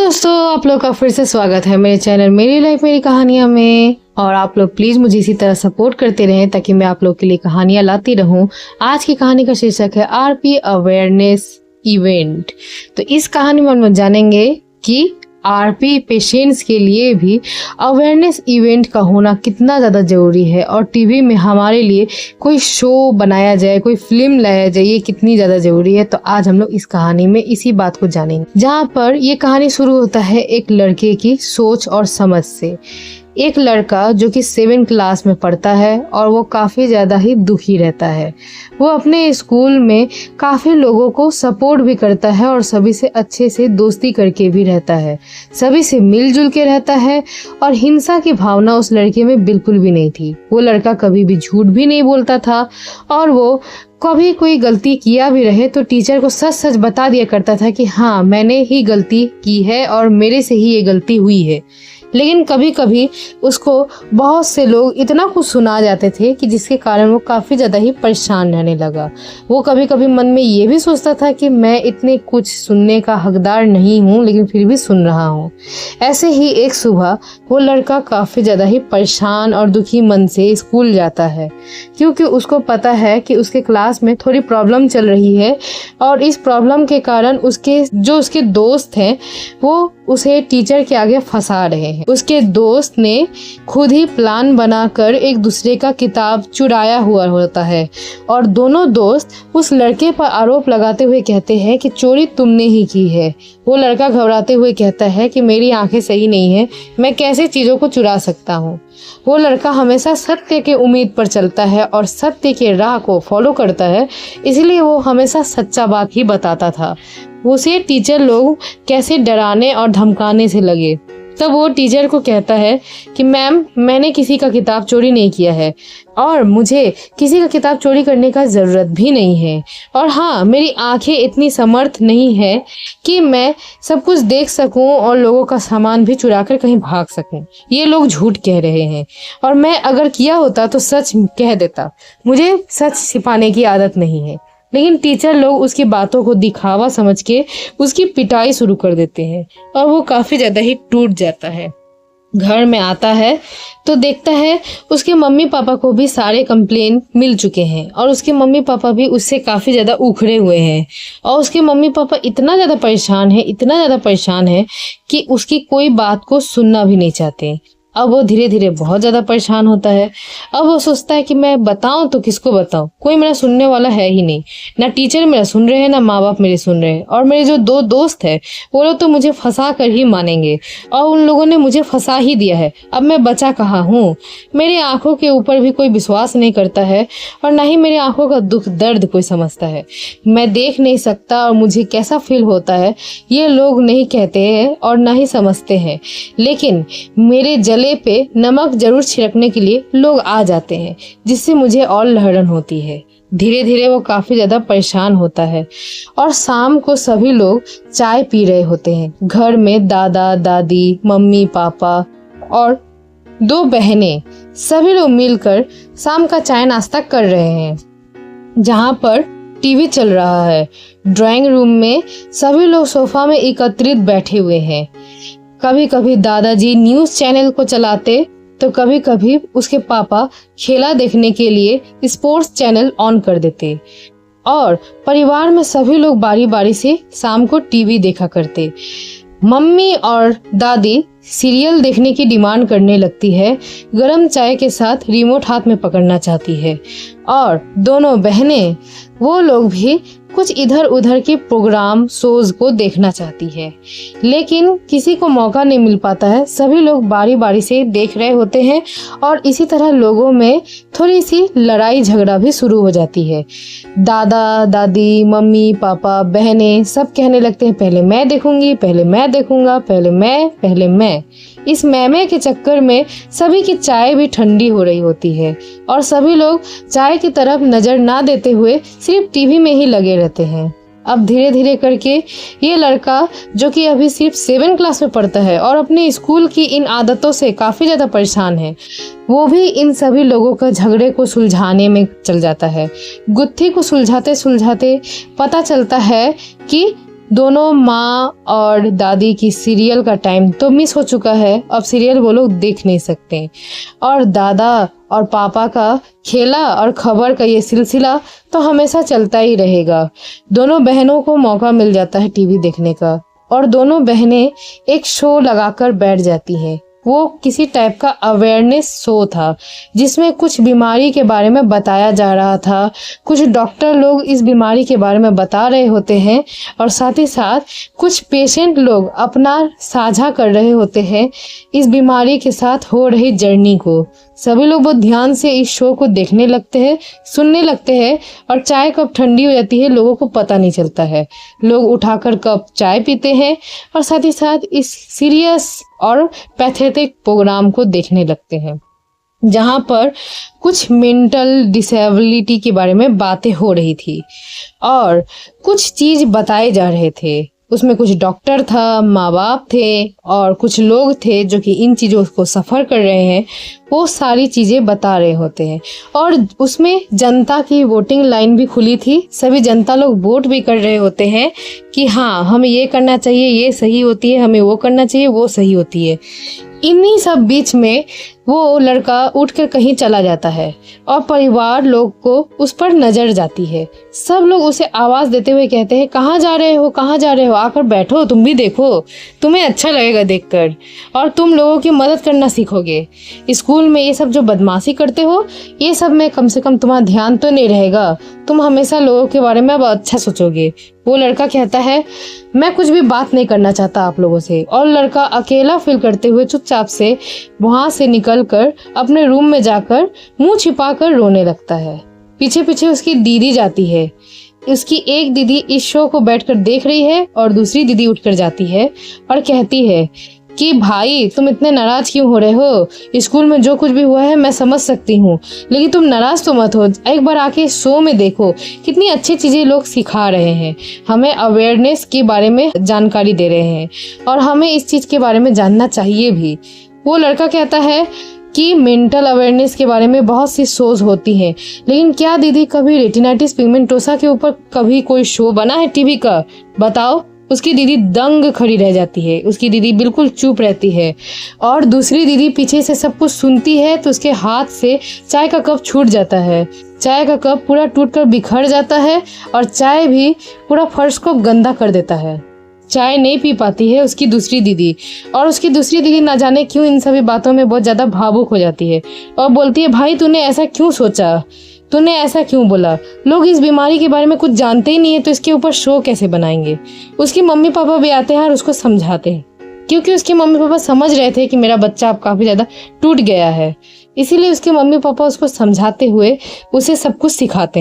दोस्तों, आप लोग का फिर से स्वागत है मेरे चैनल मेरी लाइफ मेरी कहानियां में। और आप लोग प्लीज मुझे इसी तरह सपोर्ट करते रहें ताकि मैं आप लोग के लिए कहानियां लाती रहूं। आज की कहानी का शीर्षक है आरपी अवेयरनेस इवेंट। तो इस कहानी में हम जानेंगे कि आरपी पेशेंट्स के लिए भी अवेयरनेस इवेंट का होना कितना ज़्यादा ज़रूरी है और टीवी में हमारे लिए कोई शो बनाया जाए, कोई फिल्म लाया जाए, ये कितनी ज़्यादा ज़रूरी है। तो आज हम लोग इस कहानी में इसी बात को जानेंगे, जहाँ पर ये कहानी शुरू होता है एक लड़के की सोच और समझ से। एक लड़का जो कि 7th क्लास में पढ़ता है और वो काफ़ी ज़्यादा ही दुखी रहता है। वो अपने स्कूल में काफ़ी लोगों को सपोर्ट भी करता है और सभी से अच्छे से दोस्ती करके भी रहता है, सभी से मिलजुल के रहता है और हिंसा की भावना उस लड़के में बिल्कुल भी नहीं थी। वो लड़का कभी भी झूठ भी नहीं बोलता था और वो कभी कोई गलती किया भी रहे तो टीचर को सच सच बता दिया करता था कि हाँ, मैंने ही गलती की है और मेरे से ही ये गलती हुई है। लेकिन कभी कभी उसको बहुत से लोग इतना कुछ सुना जाते थे कि जिसके कारण वो काफ़ी ज़्यादा ही परेशान रहने लगा। वो कभी कभी मन में ये भी सोचता था कि मैं इतने कुछ सुनने का हकदार नहीं हूँ, लेकिन फिर भी सुन रहा हूँ। ऐसे ही एक सुबह वो लड़का काफ़ी ज़्यादा ही परेशान और दुखी मन से स्कूल जाता है, क्योंकि उसको पता है कि उसके क्लास में थोड़ी प्रॉब्लम चल रही है और इस प्रॉब्लम के कारण उसके दोस्त हैं वो उसे टीचर के आगे फंसा रहे हैं। उसके दोस्त ने खुद ही प्लान बनाकर एक दूसरे का किताब चुराया हुआ होता है और दोनों दोस्त उस लड़के पर आरोप लगाते हुए कहते हैं कि चोरी तुमने ही की है। वो लड़का घबराते हुए कहता है कि मेरी आंखें सही नहीं है, मैं कैसे चीज़ों को चुरा सकता हूँ। वो लड़का हमेशा सत्य के उम्मीद पर चलता है और सत्य के राह को फॉलो करता है, इसलिए वो हमेशा सच्चा बात ही बताता था। उसे टीचर लोग कैसे डराने और धमकाने से लगे। तब वो टीचर को कहता है कि मैम, मैंने किसी का किताब चोरी नहीं किया है और मुझे किसी का किताब चोरी करने का ज़रूरत भी नहीं है। और हाँ, मेरी आंखें इतनी समर्थ नहीं है कि मैं सब कुछ देख सकूं और लोगों का सामान भी चुरा कर कहीं भाग सकूं। ये लोग झूठ कह रहे हैं और मैं अगर किया होता तो सच कह देता। मुझे सच छिपाने की आदत नहीं है। लेकिन टीचर लोग उसकी बातों को दिखावा समझ के उसकी पिटाई शुरू कर देते हैं और वो काफ़ी ज़्यादा ही टूट जाता है। घर में आता है तो देखता है उसके मम्मी पापा को भी सारे कंप्लेन मिल चुके हैं और उसके मम्मी पापा भी उससे काफ़ी ज़्यादा उखड़े हुए हैं और उसके मम्मी पापा इतना ज़्यादा परेशान है कि उसकी कोई बात को सुनना भी नहीं चाहते। अब वो धीरे धीरे बहुत ज़्यादा परेशान होता है। अब वो सोचता है कि मैं बताऊं तो किसको बताऊं, कोई मेरा सुनने वाला है ही नहीं। ना टीचर मेरा सुन रहे हैं, ना माँ बाप मेरे सुन रहे हैं और मेरे जो 2 दोस्त हैं वो लोग तो मुझे फंसा कर ही मानेंगे और उन लोगों ने मुझे फंसा ही दिया है। अब मैं बचा कहाँ हूँ। मेरी आंखों के ऊपर भी कोई विश्वास नहीं करता है और ना ही मेरी आंखों का दुख दर्द कोई समझता है। मैं देख नहीं सकता और मुझे कैसा फील होता है ये लोग नहीं कहते हैं और ना ही समझते हैं, लेकिन मेरे जले पे नमक जरूर छिड़कने के लिए लोग आ जाते हैं, जिससे मुझे और लहरन होती है। धीरे धीरे वो काफ़ी ज़्यादा परेशान होता है और शाम को सभी लोग चाय पी रहे होते हैं। घर में दादा दादी, मम्मी पापा और 2 बहनें, सभी लोग मिलकर शाम का चाय नाश्ता कर रहे हैं, जहाँ पर टीवी चल रहा है। ड्राइंग रूम में सभी लोग सोफा में एकत्रित बैठे हुए हैं। कभी कभी दादाजी न्यूज़ चैनल को चलाते तो कभी कभी उसके पापा खेला देखने के लिए स्पोर्ट्स चैनल ऑन कर देते और परिवार में सभी लोग बारी बारी से शाम को टीवी देखा करते। मम्मी और दादी सीरियल देखने की डिमांड करने लगती है, गरम चाय के साथ रिमोट हाथ में पकड़ना चाहती है और दोनों बहनें वो लोग भी कुछ इधर उधर के प्रोग्राम शोज को देखना चाहती है, लेकिन किसी को मौका नहीं मिल पाता है। सभी लोग बारी बारी से देख रहे होते हैं और इसी तरह लोगों में थोड़ी सी लड़ाई झगड़ा भी शुरू हो जाती है। दादा दादी, मम्मी पापा, बहनें सब कहने लगते हैं पहले मैं देखूंगी, पहले मैं देखूंगा, पहले मैं। इस मैमे के चक्कर में सभी की चाय भी ठंडी हो रही होती है और सभी लोग चाय की तरफ नजर ना देते हुए सिर्फ टीवी में ही लगे रहते हैं। अब धीरे धीरे करके ये लड़का, जो कि अभी सिर्फ 7th क्लास में पढ़ता है और अपने स्कूल की इन आदतों से काफ़ी ज़्यादा परेशान है, वो भी इन सभी लोगों का झगड़े को सुलझाने में चल जाता है। गुत्थी को सुलझाते सुलझाते पता चलता है कि दोनों माँ और दादी की सीरियल का टाइम तो मिस हो चुका है, अब सीरियल वो लोग देख नहीं सकते। और दादा और पापा का खेला और खबर का ये सिलसिला तो हमेशा चलता ही रहेगा। दोनों बहनों को मौका मिल जाता है टीवी देखने का और दोनों बहनें एक शो लगाकर बैठ जाती हैं। वो किसी टाइप का अवेयरनेस शो था जिसमें कुछ बीमारी के बारे में बताया जा रहा था, कुछ डॉक्टर लोग इस बीमारी के बारे में बता रहे होते हैं और साथ ही साथ कुछ पेशेंट लोग अपना साझा कर रहे होते हैं इस बीमारी के साथ हो रही जर्नी को। सभी लोग बहुत ध्यान से इस शो को देखने लगते हैं, सुनने लगते हैं और चाय कब ठंडी हो जाती है लोगों को पता नहीं चलता है। लोग उठाकर कप चाय पीते हैं और साथ ही साथ इस सीरियस और पैथेटिक प्रोग्राम को देखने लगते हैं जहां पर कुछ मेंटल डिसेबिलिटी के बारे में बातें हो रही थी और कुछ चीज बताए जा रहे थे। उसमें कुछ डॉक्टर था, माँ बाप थे और कुछ लोग थे जो कि इन चीज़ों को सफ़र कर रहे हैं, वो सारी चीज़ें बता रहे होते हैं। और उसमें जनता की वोटिंग लाइन भी खुली थी, सभी जनता लोग वोट भी कर रहे होते हैं कि हाँ हमें ये करना चाहिए, ये सही होती है, हमें वो करना चाहिए, वो सही होती है। इन्हीं सब बीच में वो लड़का उठकर कहीं चला जाता है और परिवार लोग को उस पर नजर जाती है। सब लोग उसे आवाज देते हुए कहते हैं, कहाँ जा रहे हो, कहाँ जा रहे हो, आकर बैठो, तुम भी देखो, तुम्हें अच्छा लगेगा देखकर और तुम लोगों की मदद करना सीखोगे। स्कूल में ये सब जो बदमाशी करते हो ये सब में कम से कम तुम्हारा ध्यान तो नहीं रहेगा, तुम हमेशा लोगों के बारे में अब अच्छा सोचोगे। वो लड़का कहता है मैं कुछ भी बात नहीं करना चाहता आप लोगों से, और लड़का अकेला फील करते हुए चुपचाप से वहां से निकलकर अपने रूम में जाकर मुंह छिपाकर रोने लगता है। पीछे पीछे उसकी दीदी जाती है। उसकी एक दीदी इस शो को बैठकर देख रही है और दूसरी दीदी उठकर जाती है और कहती है कि भाई तुम इतने नाराज क्यों हो रहे हो, स्कूल में जो कुछ भी हुआ है मैं समझ सकती हूँ, लेकिन तुम नाराज तो मत हो, एक बार आके शो में देखो कितनी अच्छी चीजें लोग सिखा रहे हैं, हमें अवेयरनेस के बारे में जानकारी दे रहे हैं और हमें इस चीज के बारे में जानना चाहिए भी। वो लड़का कहता है कि मेंटल अवेयरनेस के बारे में बहुत सी शोज होती हैं, लेकिन क्या दीदी कभी रेटिनाइटिस पिगमेंटोसा के ऊपर कभी कोई शो बना है टीवी का, बताओ। उसकी दीदी दंग खड़ी रह जाती है, उसकी दीदी बिल्कुल चुप रहती है और दूसरी दीदी पीछे से सब कुछ सुनती है तो उसके हाथ से चाय का कप छूट जाता है। चाय का कप पूरा टूटकर बिखर जाता है और चाय भी पूरा फर्श को गंदा कर देता है। चाय नहीं पी पाती है उसकी दूसरी दीदी, और उसकी दूसरी दीदी ना जाने क्यों इन सभी बातों में बहुत ज्यादा भावुक हो जाती है और बोलती है भाई तूने ऐसा क्यों सोचा, तूने ऐसा क्यों बोला, लोग इस बीमारी के बारे में कुछ जानते ही नहीं है तो इसके ऊपर शो कैसे बनाएंगे। उसकी मम्मी पापा भी आते हैं और उसको समझाते हैं क्योंकि उसके मम्मी पापा समझ रहे थे कि मेरा बच्चा अब काफी ज्यादा टूट गया है, इसीलिए उसके मम्मी पापा उसको समझाते हुए उसे सब कुछ सिखाते हैं।